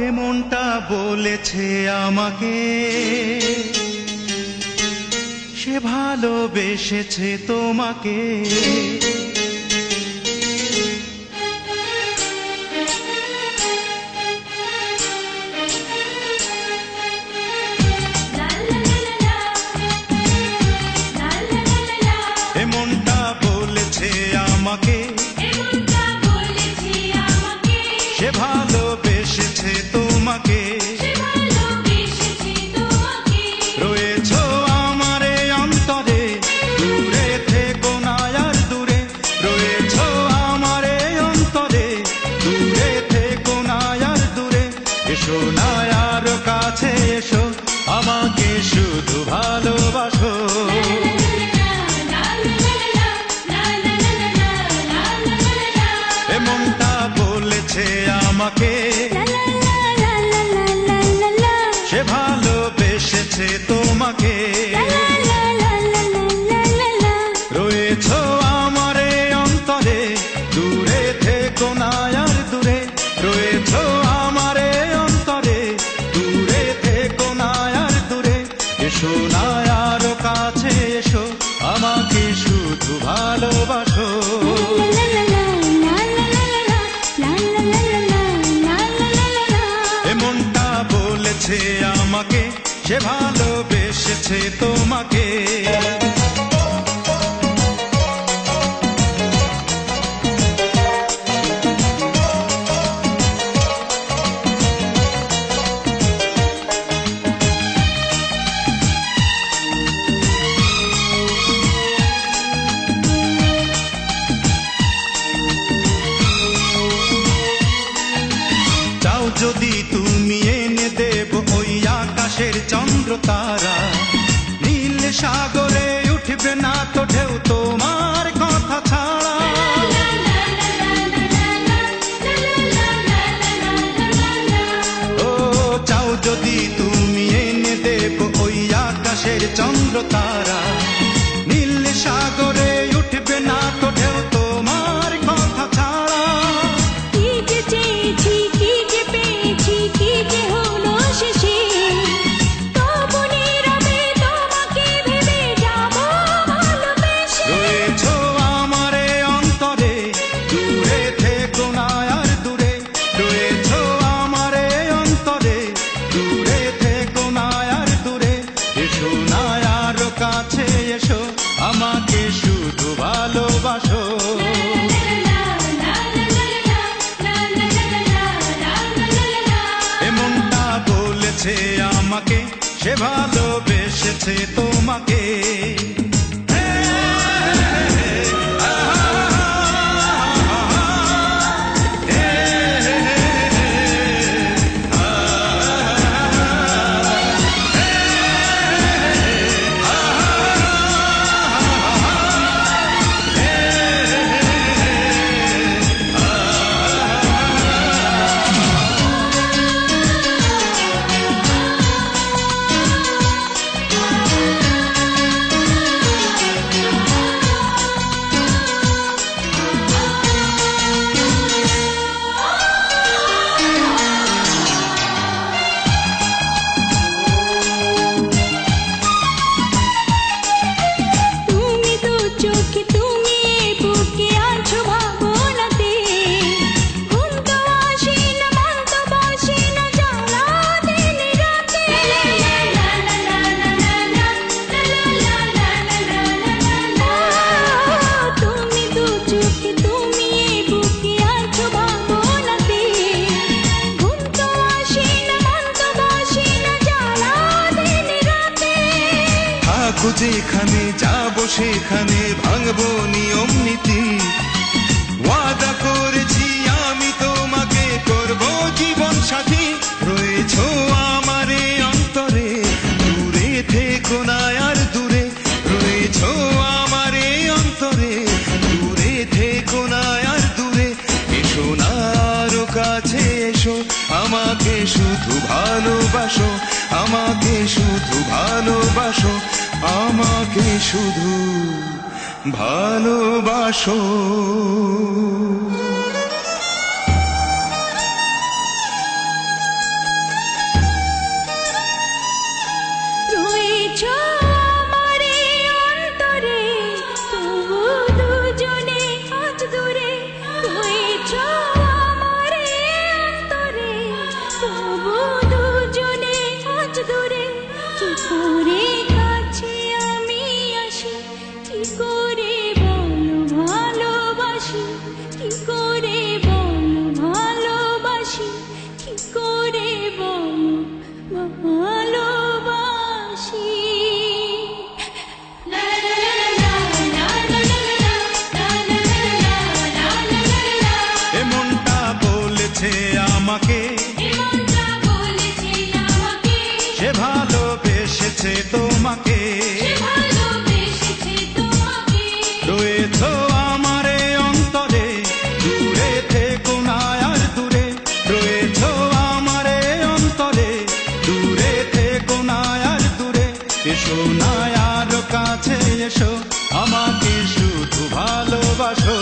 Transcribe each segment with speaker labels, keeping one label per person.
Speaker 1: এমনটা বলেছে আমাকে, সে ভালোবেসেছে তোমাকে। এমনটা বলেছে আমাকে, সে ভালোবেসেছে তোমাকে। রয়েছো আমারে অন্তরে, দূরে থেকো না আর দূরে। রয়েছো আমারে অন্তরে, দূরে থেকো না আর দূরে। এসো না আর কাছে এসো, আমাকে শুধু ভালোবাসো। এমনটা বলেছে আমাকে, সে ভালোবেসেছে তোমাকে। রয়েছো আমারে অন্তরে, দূরে থেকো না আর দূরে। রয়েছো আমারে অন্তরে, দূরে থেকো না আর দূরে। এসো না আর কাছে এসো, আমাকে শুধু ভালোবাসো। এমনটা বলেছে আমাকে, সে ভালোবেসেছে তোমাকে। চাও যদি তুমি এনে দেব ওই আকাশের চন্দ্র তারা। নীল সাগরে উঠবে না তো ঢেউ তোমার কথা ছাড়া। ও চাও যদি তুমি এনে দেব ওই আকাশের চন্দ্র তারা। নীল সাগরে উঠবে না তো ঢেউ তোমার কথা ছাড়া। কাছে এসো, আমাকে শুধু ভালোবাসো। এমনটা বলেছে আমাকে, সে ভালোবেসেছে তোমাকে। যেখানে যাবো সেখানে ভাঙবো নিয়ম নীতি। ওয়াদা করেছি আমি তোমাকে করবো জীবন সাথী। রয়েছো আমারে অন্তরে, দূরে থেকো না আর দূরে। রয়েছো আমারে অন্তরে, দূরে থেকো না আর দূরে। এসো না আরো কাছে এসো, আমাকে শুধু ভালোবাসো। আমাকে শুধু ভালোবাসো, আমাকে শুধু ভালোবাসো। সে ভালোবেসেছে তোমাকে, রয়েছো আমারে অন্তরে, দূরে থেকো না আর দূরে, রয়েছো আমারে অন্তরে, দূরে থেকো না আর দূরে, এসো না আর কাছে এসো, আমাকে শুধু ভালোবাসো।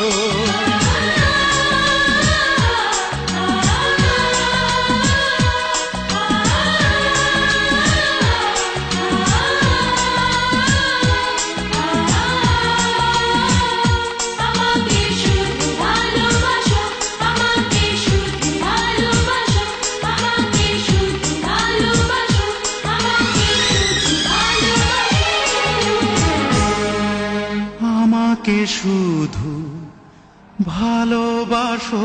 Speaker 1: আমাকে শুধু ভালোবাসো।